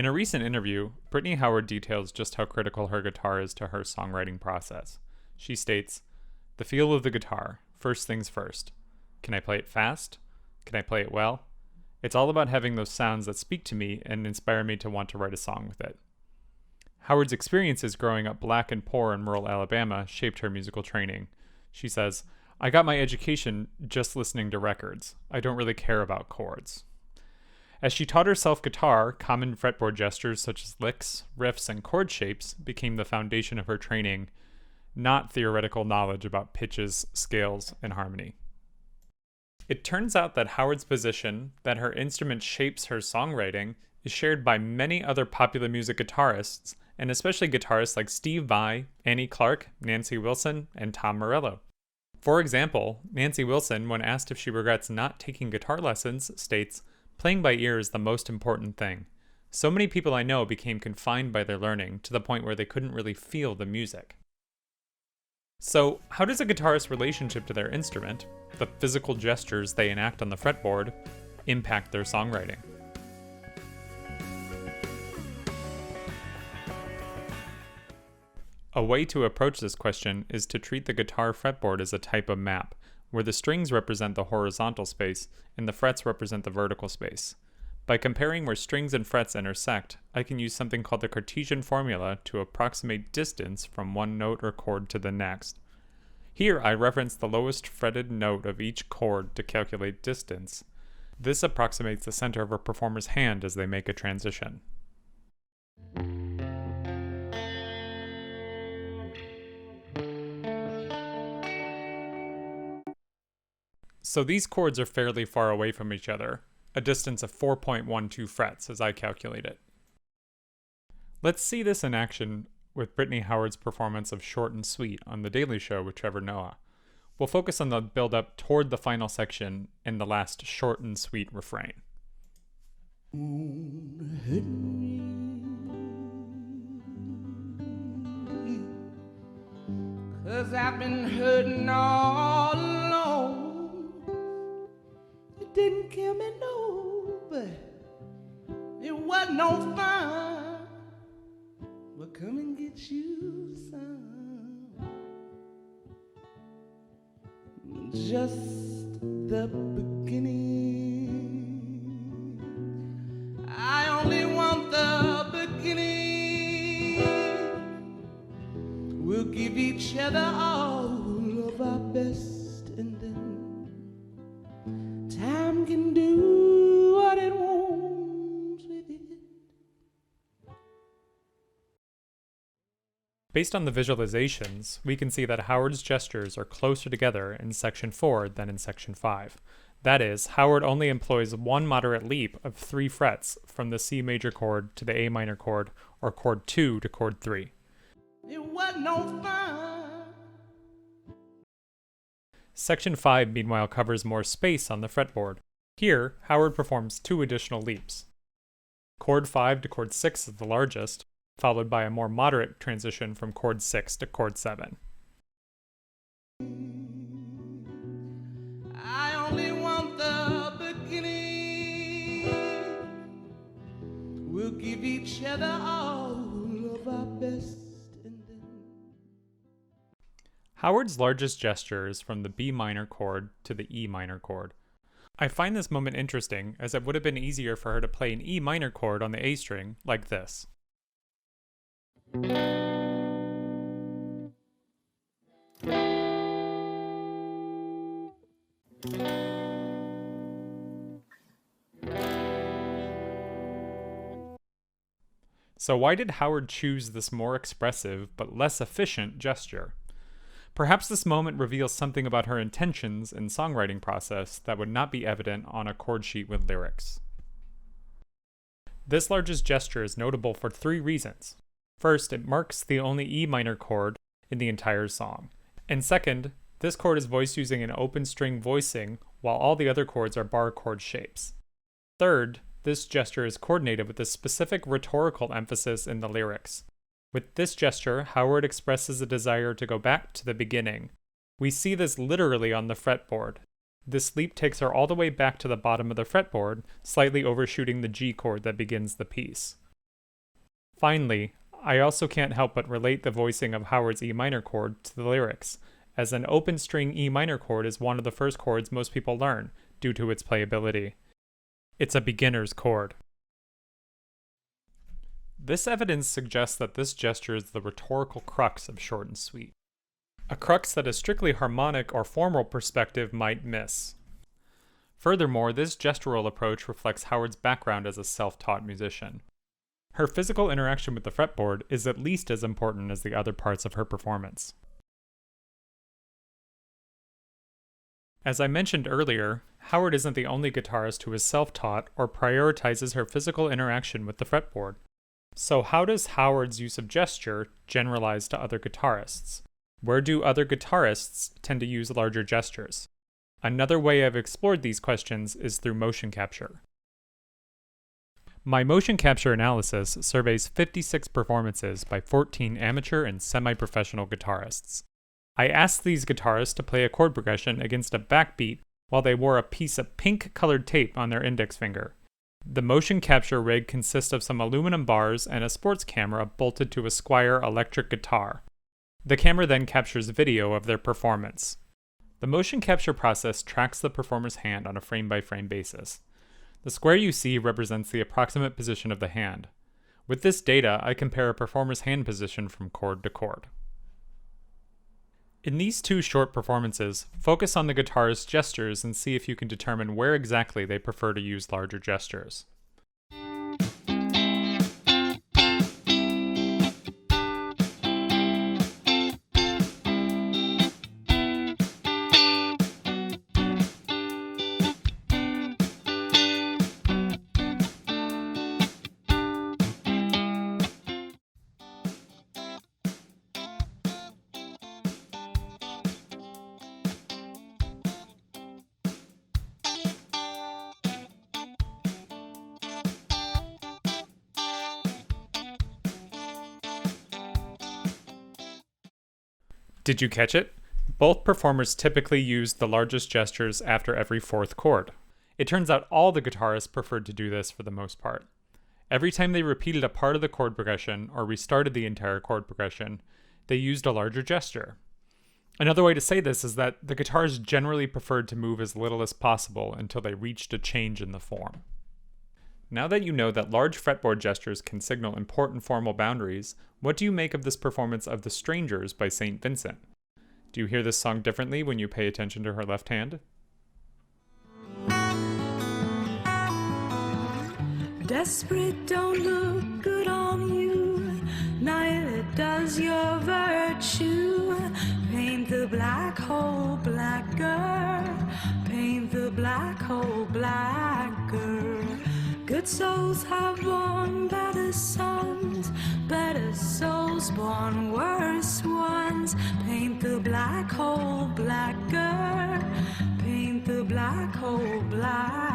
In a recent interview, Brittany Howard details just how critical her guitar is to her songwriting process. She states, "The feel of the guitar, first things first. Can I play it fast? Can I play it well? It's all about having those sounds that speak to me and inspire me to want to write a song with it." Howard's experiences growing up black and poor in rural Alabama shaped her musical training. She says, "I got my education just listening to records. I don't really care about chords." As she taught herself guitar, common fretboard gestures such as licks, riffs, and chord shapes became the foundation of her training, not theoretical knowledge about pitches, scales, and harmony. It turns out that Howard's position that her instrument shapes her songwriting is shared by many other popular music guitarists, and especially guitarists like Steve Vai, Annie Clark, Nancy Wilson, and Tom Morello. For example, Nancy Wilson, when asked if she regrets not taking guitar lessons, states, "Playing by ear is the most important thing. So many people I know became confined by their learning to the point where they couldn't really feel the music." So, how does a guitarist's relationship to their instrument, the physical gestures they enact on the fretboard, impact their songwriting? A way to approach this question is to treat the guitar fretboard as a type of map, where the strings represent the horizontal space and the frets represent the vertical space. By comparing where strings and frets intersect, I can use something called the Cartesian formula to approximate distance from one note or chord to the next. Here I reference the lowest fretted note of each chord to calculate distance. This approximates the center of a performer's hand as they make a transition. So these chords are fairly far away from each other, a distance of 4.12 frets as I calculate it. Let's see this in action with Brittany Howard's performance of Short and Sweet on The Daily Show with Trevor Noah. We'll focus on the build-up toward the final section and the last short and sweet refrain. "'Cause I've been hurting all alone. It didn't kill me, no, but it wasn't no fun. But come and get you some. Just the beginning. I only want the beginning. We'll give each other all of our best, and then time can do what it wants with it." Based on the visualizations, we can see that Howard's gestures are closer together in section 4 than in section 5. That is, Howard only employs one moderate leap of 3 frets from the C major chord to the A minor chord, or chord 2 to chord 3. It wasn't no fun. Section 5, meanwhile, covers more space on the fretboard. Here, Howard performs 2 additional leaps. Chord 5 to chord 6 is the largest, followed by a more moderate transition from chord 6 to chord 7. I only want the beginning. We'll give each other all of our best. Howard's largest gesture is from the B minor chord to the E minor chord. I find this moment interesting as it would have been easier for her to play an E minor chord on the A string like this. So why did Howard choose this more expressive but less efficient gesture? Perhaps this moment reveals something about her intentions and songwriting process that would not be evident on a chord sheet with lyrics. This largest gesture is notable for 3 reasons. First, it marks the only E minor chord in the entire song. And second, this chord is voiced using an open string voicing while all the other chords are bar chord shapes. Third, this gesture is coordinated with a specific rhetorical emphasis in the lyrics. With this gesture, Howard expresses a desire to go back to the beginning. We see this literally on the fretboard. This leap takes her all the way back to the bottom of the fretboard, slightly overshooting the G chord that begins the piece. Finally, I also can't help but relate the voicing of Howard's E minor chord to the lyrics, as an open string E minor chord is one of the first chords most people learn due to its playability. It's a beginner's chord. This evidence suggests that this gesture is the rhetorical crux of short and sweet, a crux that a strictly harmonic or formal perspective might miss. Furthermore, this gestural approach reflects Howard's background as a self-taught musician. Her physical interaction with the fretboard is at least as important as the other parts of her performance. As I mentioned earlier, Howard isn't the only guitarist who is self-taught or prioritizes her physical interaction with the fretboard. So how does Howard's use of gesture generalize to other guitarists? Where do other guitarists tend to use larger gestures? Another way I've explored these questions is through motion capture. My motion capture analysis surveys 56 performances by 14 amateur and semi-professional guitarists. I asked these guitarists to play a chord progression against a backbeat while they wore a piece of pink-colored tape on their index finger. The motion capture rig consists of some aluminum bars and a sports camera bolted to a Squier electric guitar. The camera then captures video of their performance. The motion capture process tracks the performer's hand on a frame-by-frame basis. The square you see represents the approximate position of the hand. With this data, I compare a performer's hand position from chord to chord. In these two short performances, focus on the guitarist's gestures and see if you can determine where exactly they prefer to use larger gestures. Did you catch it? Both performers typically used the largest gestures after every fourth chord. It turns out all the guitarists preferred to do this for the most part. Every time they repeated a part of the chord progression or restarted the entire chord progression, they used a larger gesture. Another way to say this is that the guitarists generally preferred to move as little as possible until they reached a change in the form. Now that you know that large fretboard gestures can signal important formal boundaries, what do you make of this performance of The Strangers by St. Vincent? Do you hear this song differently when you pay attention to her left hand? Desperate don't look good on you, neither does your virtue. Paint the black hole blacker, paint the black hole blacker. Good souls have born better sons, better souls born worse ones. Paint the black hole blacker, paint the black hole blacker.